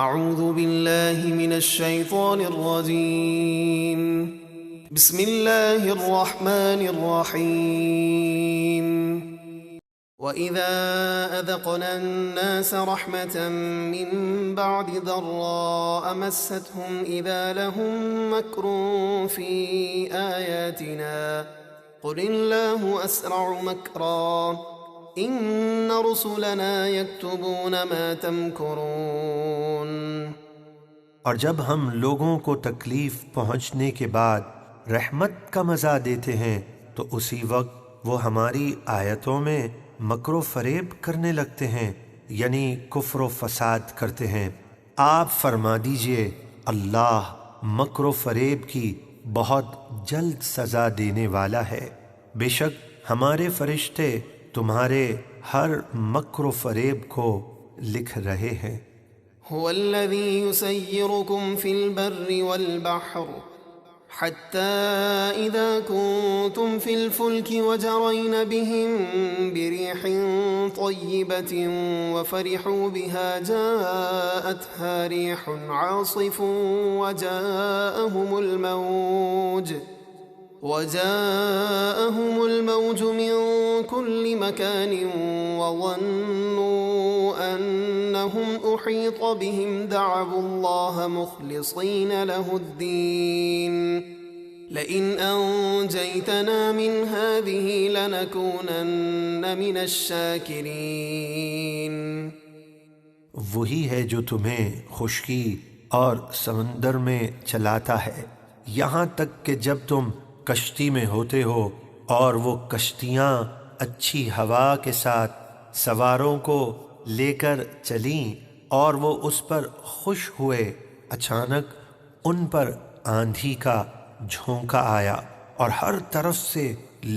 اعوذ باللہ من الشیطان الرجیم بسم اللہ الرحمن الرحیم وَإِذَا أَذَقْنَا النَّاسَ رَحْمَةً مِّن بَعْدِ ضَرَّاءَ مَسَّتْهُمْ إِذَا لَهُم مَّكْرٌ فِي آيَاتِنَا قُلِ اللَّهُ أَسْرَعُ مَكْرًا إِنَّ رُسُلَنَا يَكْتُبُونَ مَا تَمْكُرُونَ۔ اور جب ہم لوگوں کو تکلیف پہنچنے کے بعد رحمت کا مزہ دیتے ہیں تو اسی وقت وہ ہماری آیتوں میں مکر و فریب کرنے لگتے ہیں، یعنی کفر و فساد کرتے ہیں۔ آپ فرما دیجئے اللہ مکر و فریب کی بہت جلد سزا دینے والا ہے۔ بے شک ہمارے فرشتے تمہارے ہر مکر و فریب کو لکھ رہے ہیں۔ هو الذي يسيركم في البر والبحر حتى إذا كنتم في الفلك وجرين بهم بريح طيبة وفرحوا بها جاءتها ريح عاصف وجاءهم الموج من كل مكان وظنوا أنهم أحيط بهم دعوا الله مخلصين له الدين لئن أنجيتنا من هذه لنكونن من الشاكرين۔ وہی ہے جو تمہیں خشکی اور سمندر میں چلاتا ہے یہاں تک کہ جب تم کشتی میں ہوتے ہو اور وہ کشتیاں اچھی ہوا کے ساتھ سواروں کو لے کر چلیں اور وہ اس پر خوش ہوئے، اچانک ان پر آندھی کا جھونکا آیا اور ہر طرف سے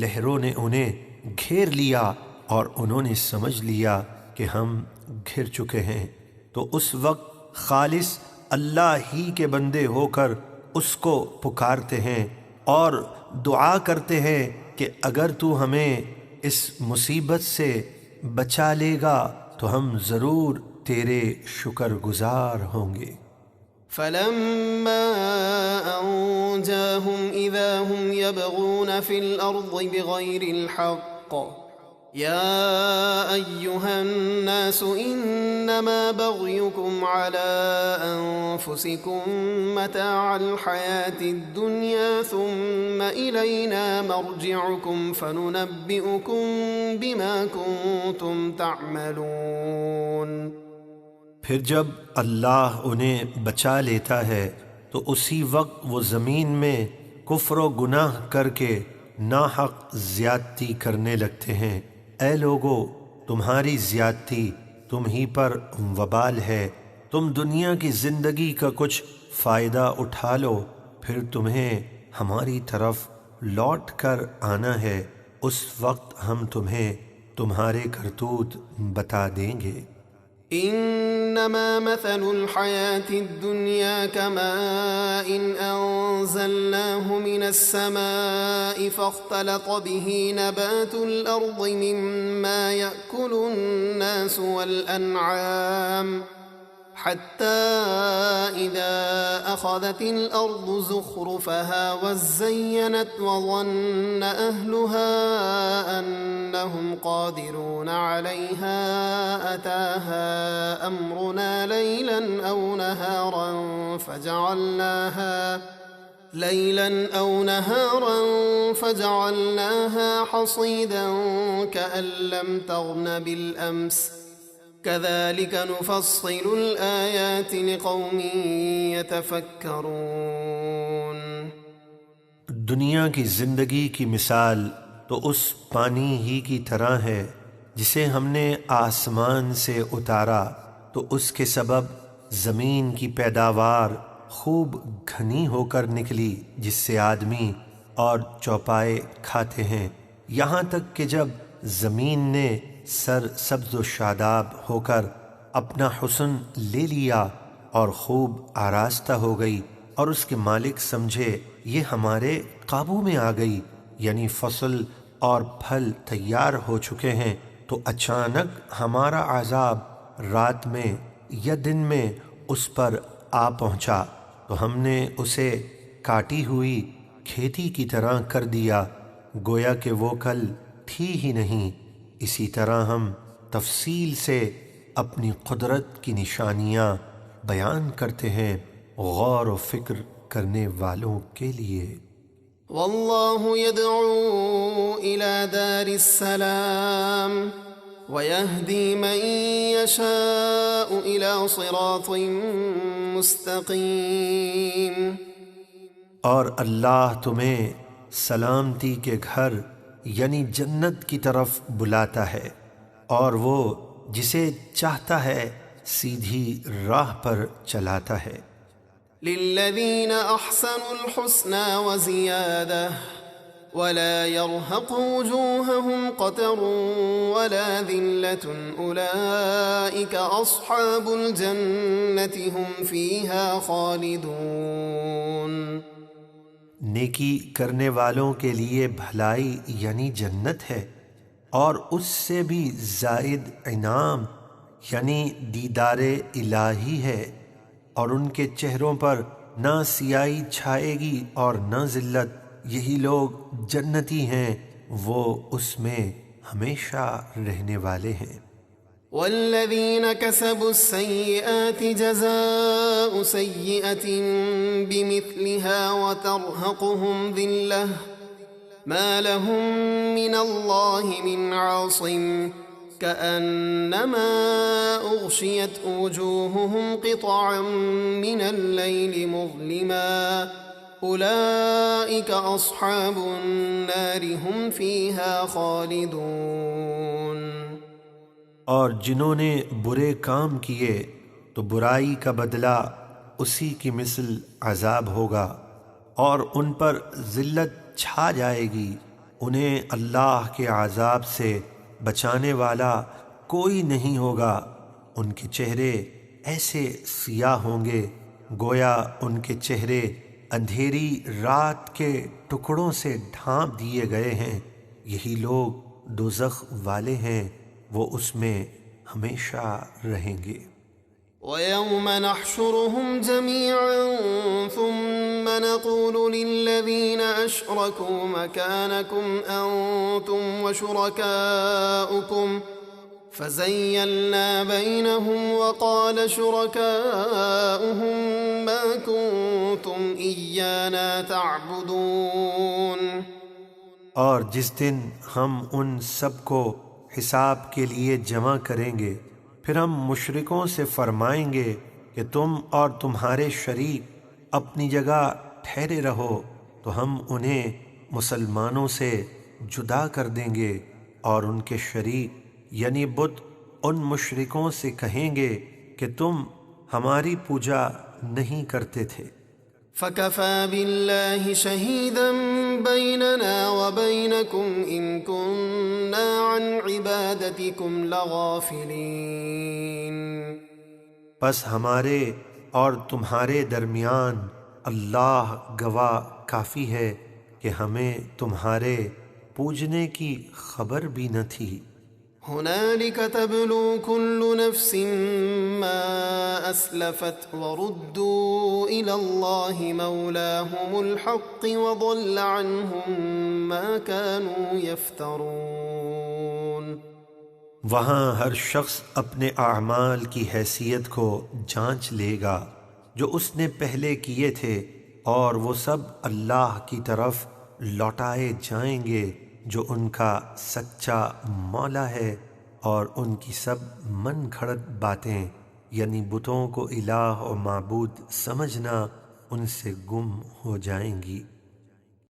لہروں نے انہیں گھیر لیا اور انہوں نے سمجھ لیا کہ ہم گھر چکے ہیں، تو اس وقت خالص اللہ ہی کے بندے ہو کر اس کو پکارتے ہیں اور دعا کرتے ہیں کہ اگر تو ہمیں اس مصیبت سے بچا لے گا تو ہم ضرور تیرے شکر گزار ہوں گے۔ فَلَمَّا أَنْجَاهُمْ إِذَا هُمْ يَبْغُونَ فِي الْأَرْضِ بِغَيْرِ الْحَقِّ يَا أَيُّهَا النَّاسُ إِنَّمَا بَغْيُكُمْ عَلَىٰ أَنفُسِكُمْ مَتَاعَ الْحَيَاةِ الدُّنْيَا ثُمَّ إِلَيْنَا مَرْجِعُكُمْ فَنُنَبِّئُكُمْ بِمَا كُنتُمْ تَعْمَلُونَ۔ پھر جب اللہ انہیں بچا لیتا ہے تو اسی وقت وہ زمین میں کفر و گناہ کر کے ناحق زیادتی کرنے لگتے ہیں۔ اے لوگو، تمہاری زیادتی تم ہی پر وبال ہے، تم دنیا کی زندگی کا کچھ فائدہ اٹھا لو، پھر تمہیں ہماری طرف لوٹ کر آنا ہے، اس وقت ہم تمہیں تمہارے کرتوت بتا دیں گے۔ انما مثل الحياة الدنيا كماء انزلناه من السماء فاختلط به نبات الارض مما يأكل الناس والانعام حتى إذا أخذت الأرض زخرفها وزينت وظن أهلها أنهم قادرون عليها أتاها أمرنا ليلا أو نهارا فجعلناها حصيدا كأن لم تغن بالأمس كذلك نفصل الآيات لقوم يتفكرون۔ دنیا کی زندگی کی مثال تو اس پانی ہی کی طرح ہے جسے ہم نے آسمان سے اتارا تو اس کے سبب زمین کی پیداوار خوب گھنی ہو کر نکلی جس سے آدمی اور چوپائے کھاتے ہیں، یہاں تک کہ جب زمین نے سر سبز و شاداب ہو کر اپنا حسن لے لیا اور خوب آراستہ ہو گئی اور اس کے مالک سمجھے یہ ہمارے قابو میں آ گئی، یعنی فصل اور پھل تیار ہو چکے ہیں، تو اچانک ہمارا عذاب رات میں یا دن میں اس پر آ پہنچا تو ہم نے اسے کاٹی ہوئی کھیتی کی طرح کر دیا گویا کہ وہ کل تھی ہی نہیں۔ اسی طرح ہم تفصیل سے اپنی قدرت کی نشانیاں بیان کرتے ہیں غور و فکر کرنے والوں کے لیے۔ والله يدعو إلى دار السلام ويهدي من يشاء إلى صراط مستقيم۔ اور اللہ تمہیں سلامتی کے گھر یعنی جنت کی طرف بلاتا ہے اور وہ جسے چاہتا ہے سیدھی راہ پر چلاتا ہے۔ للذين أحسنوا الحسنى وزيادة ولا يرهق وجوههم قتر ولا ذلة أولئك أصحاب الجنة هم فيها خالدون۔ نیکی کرنے والوں کے لیے بھلائی یعنی جنت ہے اور اس سے بھی زائد انعام یعنی دیدار الہی ہے، اور ان کے چہروں پر نہ سیاہی چھائے گی اور نہ ذلت، یہی لوگ جنتی ہیں، وہ اس میں ہمیشہ رہنے والے ہیں۔ والذين كسبوا السيئات جزاء سيئة بمثلها وترهقهم ذلة ما لهم من الله من عاصم كأنما أغشيت وجوههم قطعا من الليل مظلما أولئك أصحاب النار هم فيها خالدون۔ اور جنہوں نے برے کام کیے تو برائی کا بدلہ اسی کی مثل عذاب ہوگا اور ان پر ذلت چھا جائے گی، انہیں اللہ کے عذاب سے بچانے والا کوئی نہیں ہوگا، ان کے چہرے ایسے سیاہ ہوں گے گویا ان کے چہرے اندھیری رات کے ٹکڑوں سے ڈھانپ دیے گئے ہیں، یہی لوگ دوزخ والے ہیں، وہ اس میں ہمیشہ رہیں گے۔ وَيَوْمَ نَحْشُرُهُمْ جَمِيعًا ثُمَّ نَقُولُ لِلَّذِينَ أَشْرَكُوا مَكَانَكُمْ أَنْتُمْ وَشُرَكَاؤُكُمْ فَزَيَّلْنَا بَيْنَهُمْ وَقَالَ شُرَكَاؤُهُمْ مَا كُنْتُمْ إِيَّانَا تَعْبُدُونَ۔ اور جس دن ہم ان سب کو حساب کے لیے جمع کریں گے پھر ہم مشرکوں سے فرمائیں گے کہ تم اور تمہارے شریک اپنی جگہ ٹھہرے رہو، تو ہم انہیں مسلمانوں سے جدا کر دیں گے، اور ان کے شریک یعنی بت ان مشرکوں سے کہیں گے کہ تم ہماری پوجا نہیں کرتے تھے۔ فَكَفَى بِاللَّهِ شَهِيدًا بَيْنَنَا وَبَيْنَكُمْ إِن كُنَّا عَنْ عِبَادَتِكُمْ لَغَافِلِينَ۔ پس ہمارے اور تمہارے درمیان اللہ گواہ کافی ہے کہ ہمیں تمہارے پوجنے کی خبر بھی نہ تھی۔ هنالك تبلو كل نفس ما أسلفت وردوا إلى الله مولاهم الحق وضل عنهم ما كانوا يفترون۔ وہاں ہر شخص اپنے اعمال کی حیثیت کو جانچ لے گا جو اس نے پہلے کیے تھے، اور وہ سب اللہ کی طرف لوٹائے جائیں گے جو ان کا سچا مولا ہے، اور ان کی سب من گھڑت باتیں یعنی بتوں کو الہ و معبود سمجھنا ان سے گم ہو جائیں گی۔